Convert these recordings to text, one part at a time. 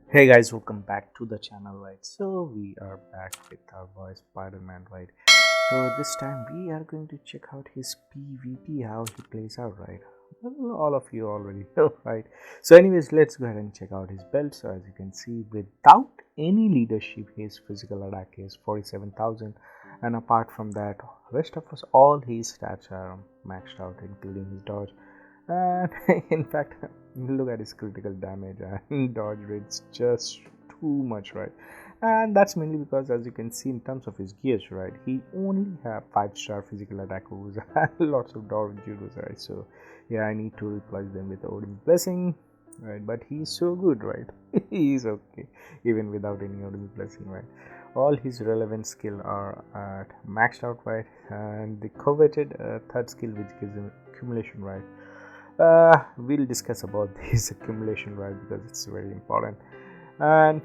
Hey guys, welcome back to the channel, right? So we are back with our boy Spider-Man, right? So this time we are going to check out his PvP, how he plays out, right? Well, all of you already know, right? So anyways, let's go ahead and check out his build. So as you can see, without any leadership, his physical attack is 47,000, and apart from that, rest of us, all his stats are maxed out, including his dodge. And in fact, look at his critical damage and dodge rates, just too much, right? And that's mainly because, as you can see, in terms of his gears, right, he only have 5-star physical attack moves and lots of dodge judos, right? So yeah, I need to replace them with Odin's blessing, right? But he's so good, right? He's okay even without any Odin's blessing, right? All his relevant skill are maxed out, right? And the coveted third skill, which gives him accumulation, right? We'll discuss about this accumulation, right, because it's very important. And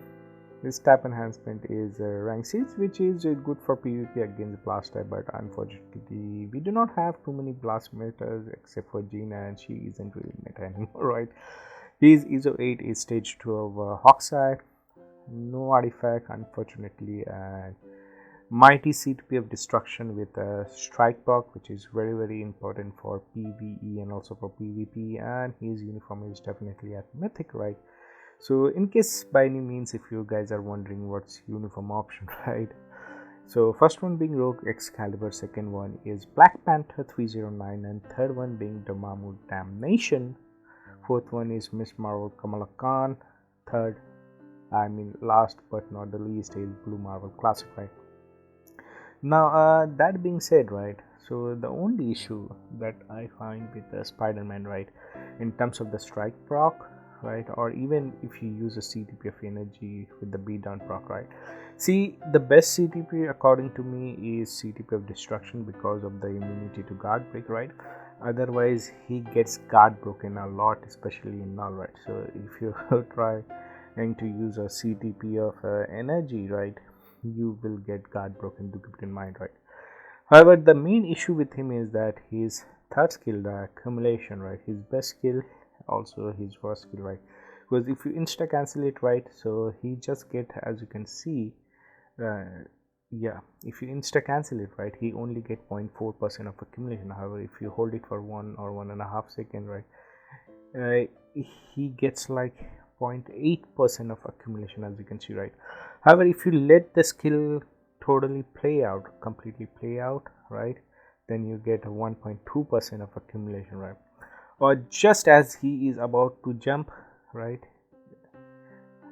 this tap enhancement is rank 6, which is good for PvP against blast type, but unfortunately we do not have too many blast metas except for Gina, and she isn't really meta anymore, right? His ISO 8 is stage 2 of Hoxai, no artifact unfortunately, and mighty CTP of destruction with a strike proc, which is very important for PvE and also for PvP, and his uniform is definitely at mythic, right? So in case by any means if you guys are wondering what's uniform option, right? So first one being Rogue Excalibur, second one is Black Panther 309, and third one being Dormammu Damnation, fourth one is Miss Marvel Kamala Khan, third, last but not the least, is Blue Marvel Classic, right? Now, that being said, right, so the only issue that I find with the Spider-Man, right, in terms of the strike proc, right, or even if you use a CTP of energy with the beatdown proc, right, see, the best CTP according to me is CTP of destruction because of the immunity to guard break, right? Otherwise he gets guard broken a lot, especially in null, right? So if you try and to use a CTP of energy, right, you will get guard broken, to keep it in mind, right? However, the main issue with him is that his third skill, the accumulation, right, his best skill, also his first skill, right, because if you insta cancel it, right, so he just get, as you can see, uh, yeah, if you insta cancel it, right, he only get 0.4% of accumulation. However, if you hold it for 1 or 1.5 seconds, right, he gets like 0.8% of accumulation, as you can see, right? However, if you let the skill totally completely play out, right, then you get 1.2% of accumulation, right? Or just as he is about to jump, right?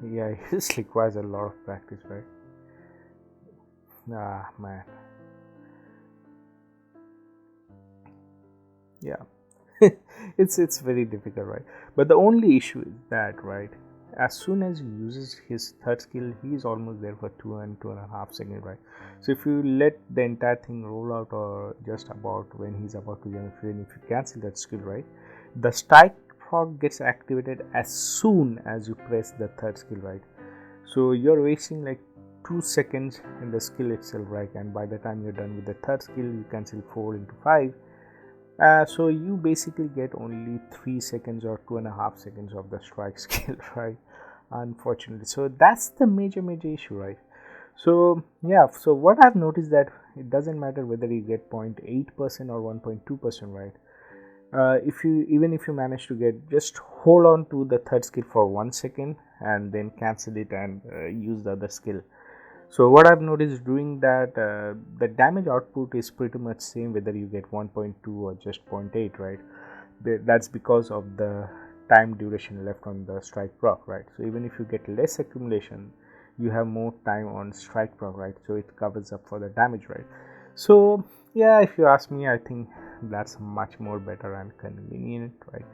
Yeah, this requires a lot of practice, right? Ah, man. Yeah. It's very difficult, right? But the only issue is that, right, as soon as he uses his third skill, he is almost there for 2.5 seconds, right? So if you let the entire thing roll out, or just about when he's about to jump, if you cancel that skill, right, the strike proc gets activated as soon as you press the third skill, right? So you're wasting like 2 seconds in the skill itself, right? And by the time you're done with the third skill, you cancel 4 into 5. So you basically get only 3 seconds or 2.5 seconds of the strike skill, right? Unfortunately, so that's the major issue, right? So yeah, so what I've noticed that it doesn't matter whether you get 0.8% or 1.2%, right? If you, even if you manage to get, just hold on to the third skill for 1 second and then cancel it and use the other skill. So what I've noticed doing that, the damage output is pretty much same whether you get 1.2 or just 0.8, right? That's because of the time duration left on the strike proc, right? So even if you get less accumulation, you have more time on strike proc, right? So it covers up for the damage, right? So yeah, if you ask me, I think that's much more better and convenient, right?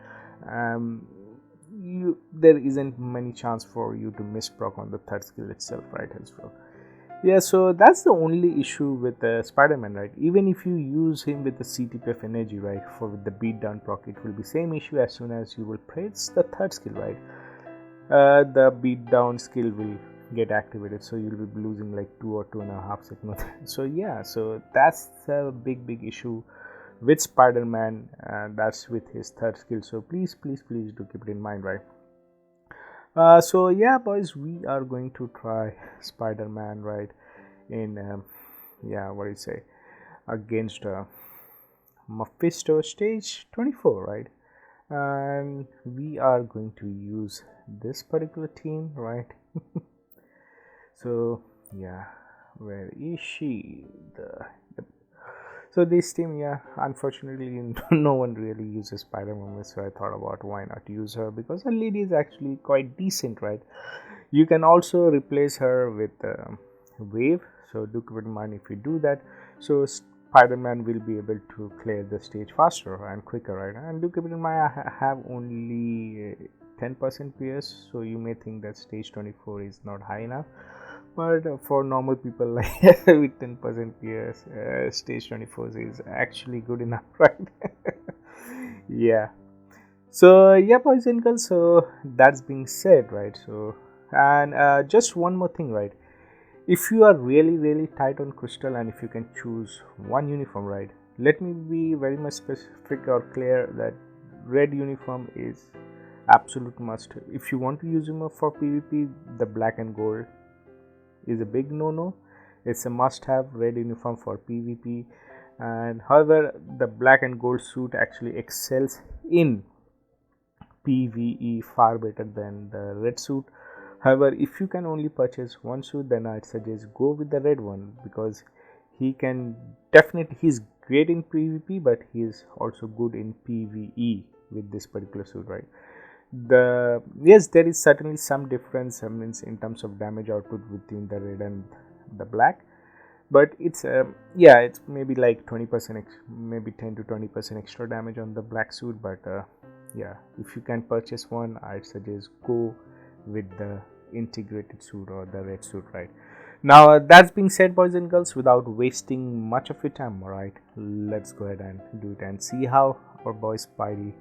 There isn't many chance for you to miss proc on the third skill itself, right, as well. Yeah, so that's the only issue with Spider-Man, right? Even if you use him with the CTP of energy, right, for the beatdown proc, it will be same issue as soon as you will press the third skill, right? The beatdown skill will get activated, so you'll be losing like 2 or 2.5 seconds. So yeah, so that's a big issue with Spider-Man, and that's with his third skill. So please do keep it in mind, right? So yeah, boys, we are going to try Spider-Man, right, in yeah, what do you say, against Mephisto stage 24, right? And we are going to use this particular team, right? So yeah, where is she? So this team, yeah, unfortunately no one really uses Spider-Man, so I thought about why not use her, because her lady is actually quite decent, right? You can also replace her with Wave, so do keep in mind if you do that, so Spider-Man will be able to clear the stage faster and quicker, right? And do keep in mind, I have only 10% PS, so you may think that stage 24 is not high enough, but for normal people like with 10% PS, stage 24 is actually good enough, right? Yeah. So yeah, boys and girls, so that's being said, right? So, and just one more thing, right? If you are really tight on Crystal, and if you can choose one uniform, right, let me be very much specific or clear that red uniform is absolute must. If you want to use him for PvP, the black and gold is a big no. It's a must have red uniform for PvP, and however the black and gold suit actually excels in PvE far better than the red suit. However, if you can only purchase one suit, then I'd suggest go with the red one, because he can definitely, he's great in PvP, but he is also good in PvE with this particular suit, right? Yes, there is certainly some difference, means in terms of damage output between the red and the black, but it's yeah, it's maybe like 20%, maybe 10 to 20% extra damage on the black suit, but yeah, if you can purchase one, I'd suggest go with the integrated suit or the red suit, right? Now that's being said, boys and girls, without wasting much of your time, right, let's go ahead and do it and see how our boy Spidey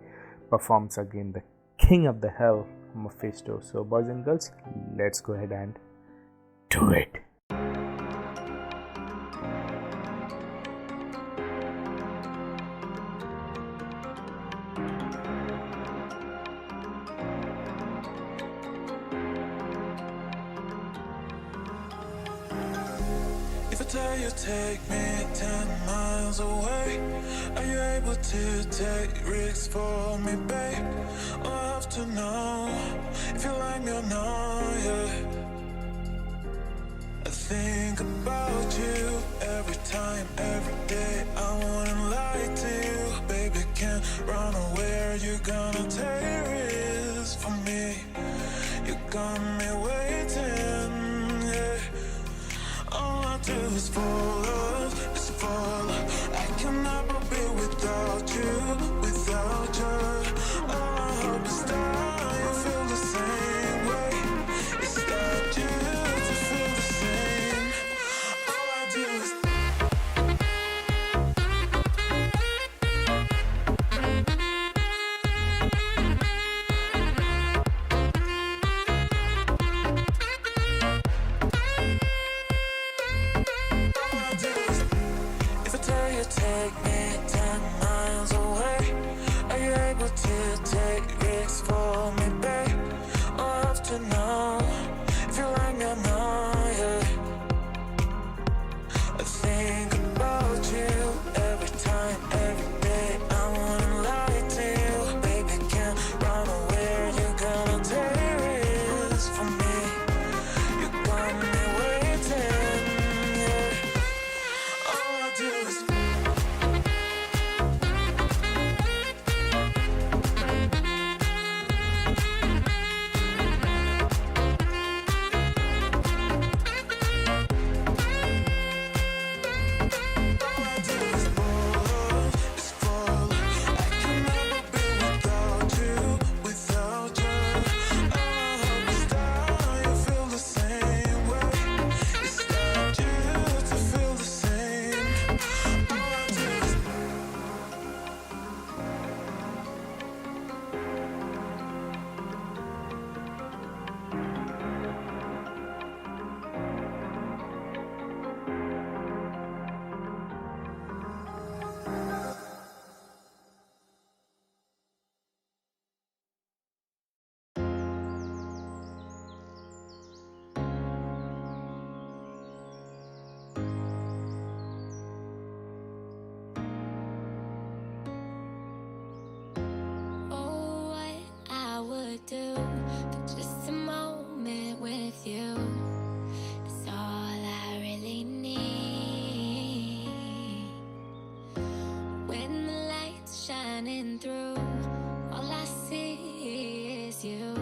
performs against the king of the hell, Mephisto. So boys and girls, let's go ahead and do it. If I tell you take me 10 miles away, are you able to take risks for me, babe? I have to know if you like me or not, yeah. I think about you every time, every day. I wouldn't lie to you, baby, can't run away. Are you gonna take risks for me? You got me waiting, yeah. All I do is fall love, is fall love. I can never be without you, without you. All I hope is that you feel the same way. It's that you feel the same. All I do is take me 10 miles away. Are you able to take risks for me, babe? I have to know if you like me or not, yeah. I think about you every time, every day. I wouldn't lie to you, baby, can't run away. Are you gonna take risks for me? You got me waiting, yeah. All I do is shining through. All I see is you.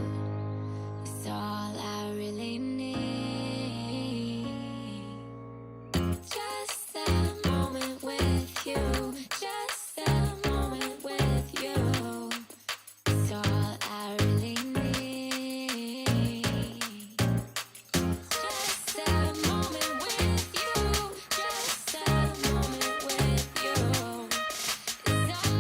It's all I really need. Just a moment with you. Just a moment with you. It's all I really need. Just a moment with you. Just a moment with you. It's all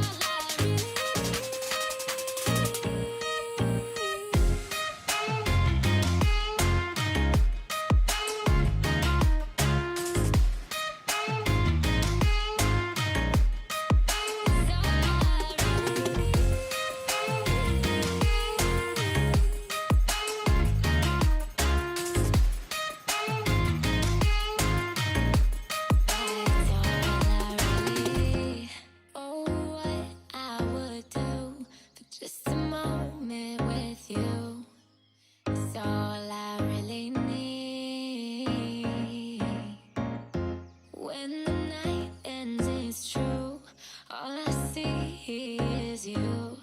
I really need. Oh, what I would do for just a moment with you. It's all I really need. When the night ends, it's true. All I see is you.